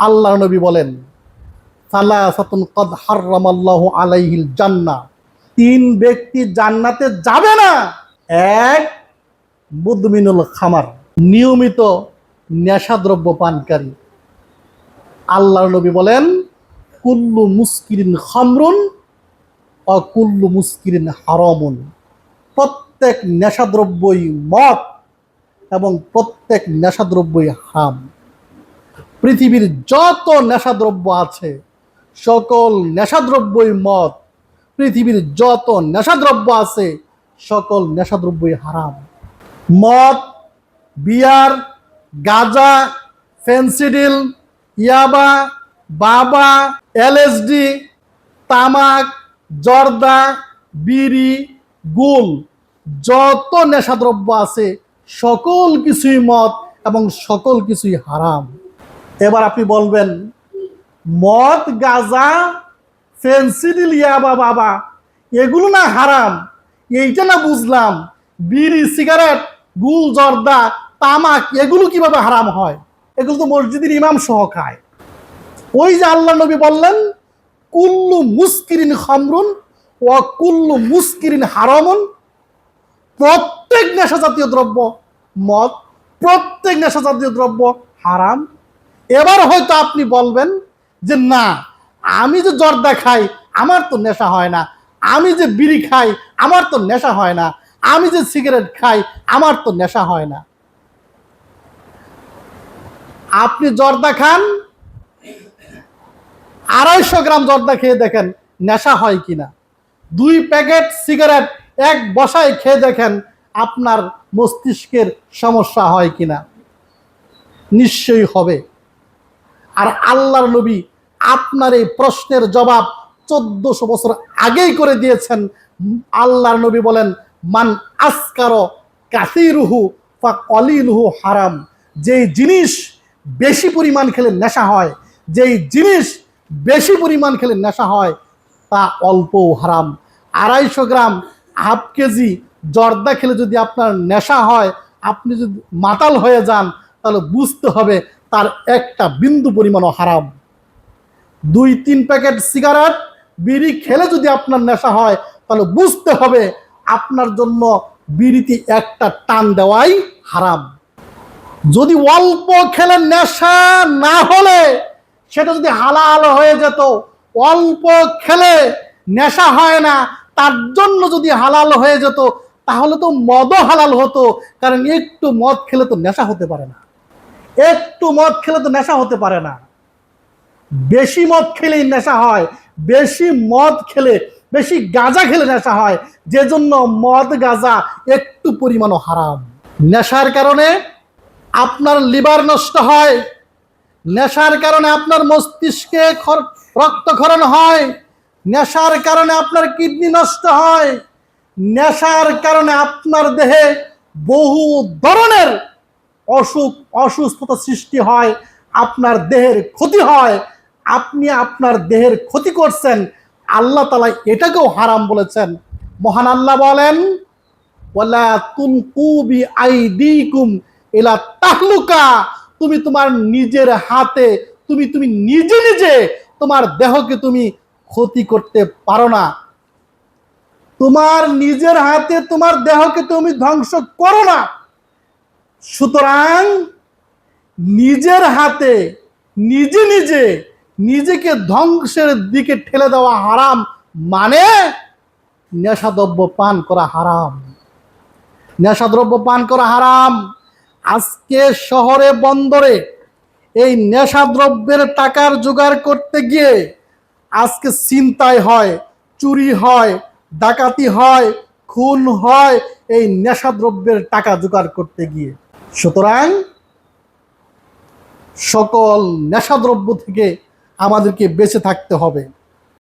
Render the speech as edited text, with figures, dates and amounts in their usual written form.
আল্লাহর নবী বলেন, সালাসাতুন কদ হাররামাল্লাহু আলাইহিল জান্নাহ, তিন ব্যক্তি জান্নাতে যাবে না। এক, মুদমিনুল খামার, নিয়মিত নেশাদ্রব্য পানকারী। আল্লাহর নবী বলেন, কুল্লু মুস্কিরিন খামরুন ও কুল্লু মুস্কিরিন হারামুন, প্রত্যেক নেশাদ্রব্যই মদ এবং প্রত্যেক নেশাদ্রব্যই হারাম। পৃথিবীর যত নেশাদ্রব্য আছে সকল নেশাদ্রব্যই মদ, পৃথিবীর যত নেশাদ্রব্য আছে সকল নেশাদ্রব্যই হারাম। মদ, বিয়ার, গাঁজা, ফেন্সিডিল, ইয়াবা, বাবা, এলএসডি, তামাক, জর্দা, বিড়ি, গুল, যত নেশাদ্রব্য আছে সকল কিছুই মদ এবং সকল কিছুই হারাম। এবার আপনি বলবেন, মদ, গাঁজা, ফেন্সিডিল, ইয়াবা, বাবা এগুলো না হারাম, এইটা না বুঝলাম, বিড়ি, সিগারেট, গুল, জর্দা, তামাক এগুলো কিভাবে হারাম হয়? এগুলো তো মসজিদের ইমাম সহ খায়। ওই যে আল্লাহ নবী বললেন, কুল্লু মুস্কিরিন খামরুন ও কুল্লু মুস্কিরিন হারামুন, প্রত্যেক নেশা জাতীয় দ্রব্য মদ, প্রত্যেক নেশা জাতীয় দ্রব্য হারাম। এবার হয়তো আপনি বলবেন যে না, আমি যে জর্দা খাই আমার তো নেশা হয় না, আমি যে বিড়ি খাই আমার তো নেশা হয় না, আমি যে সিগারেট খাই আমার তো নেশা হয় না। আপনি জর্দা খান, 250 গ্রাম জর্দা খেয়ে দেখেন নেশা হয় কিনা। 2 প্যাকেট সিগারেট এক বসায় খেয়ে দেখেন আপনার মস্তিষ্কের সমস্যা হয় কিনা। নিশ্চয়ই হবে। আর আল্লাহর নবী আপনার এই প্রশ্নের জবাব 1400 বছর আগেই করে দিয়েছেন। আল্লাহর নবী বলেন, মান আসকারো কাসিরুহু ফা কলিলুহু হারাম, যেই জিনিস বেশি পরিমাণ খেলে নেশা হয়, যেই জিনিস বেশি পরিমাণ খেলে নেশা হয় তা অল্পও হারাম। 250 গ্রাম, হাফ কেজি জর্দা খেলে যদি আপনার নেশা হয়, আপনি যদি মাতাল হয়ে যান, তাহলে বুঝতে হবে তার একটা বিন্দু পরিমাণও হারাম। 2-3 প্যাকেট সিগারেট, বিড়ি খেলে যদি আপনার নেশা হয়, তাহলে বুঝতে হবে আপনার জন্য বিড়িতে একটা টান দেওয়াই হারাম। যদি অল্প খেলে নেশা না হলে সেটা যদি হালাল হয়ে যেত, অল্প খেলে নেশা হয় না তার জন্য যদি হালাল হয়ে যেত, তাহলে তো মদও হালাল হতো। কারণ একটু মদ খেলে তো নেশা হতে পারে না, একটু মদ খেলে তো নেশা হতে পারে না। বেশি মদ খেলেই নেশা হয়, বেশি মদ খেলে, বেশি গাঁজা খেলে নেশা হয়, যে জন্য মদ গাঁজা একটু পরিমাণও হারাম। নেশার কারণে আপনার লিভার নষ্ট হয়, নেশার কারণে আপনার মস্তিষ্কে রক্তক্ষরণ হয়, নেশার কারণে আপনার কিডনি নষ্ট হয়, নেশার কারণে আপনার দেহে বহু ধরনের অসুস্থতা সৃষ্টি হয়, আপনার দেহের ক্ষতি হয়। আপনি আপনার দেহের ক্ষতি করছেন, আল্লাহ তাআলা এটাকেও হারাম বলেছেন। মহান আল্লাহ বলেন, ওয়ালা তুলকু বিআইদিকুম ইলা তাহলুকা, তুমি তোমার নিজের হাতে তুমি নিজে নিজে তোমার দেহকে তুমি ক্ষতি করতে পারো না। তোমার নিজের হাতে তোমার দেহকে তুমি ধ্বংস করো না। সুতরাং নিজের হাতে নিজে নিজে নিজেকে ধ্বংসের দিকে ঠেলে দেওয়া হারাম, মানে নেশাদ্রব্য পান করা হারাম, নেশাদ্রব্য পান করা হারাম। আজকে শহরে বন্দরে এই নেশাদ্রব্যের টাকার জোগাড় করতে গিয়ে আজকে ছিনতাই হয়, চুরি হয়, ডাকাতি হয়, খুন হয় এই নেশাদ্রব্যের টাকা জোগাড় করতে গিয়ে। সুতরাং সকল নেশাদ্রব্য থেকে আমাদেরকে বেঁচে থাকতে হবে।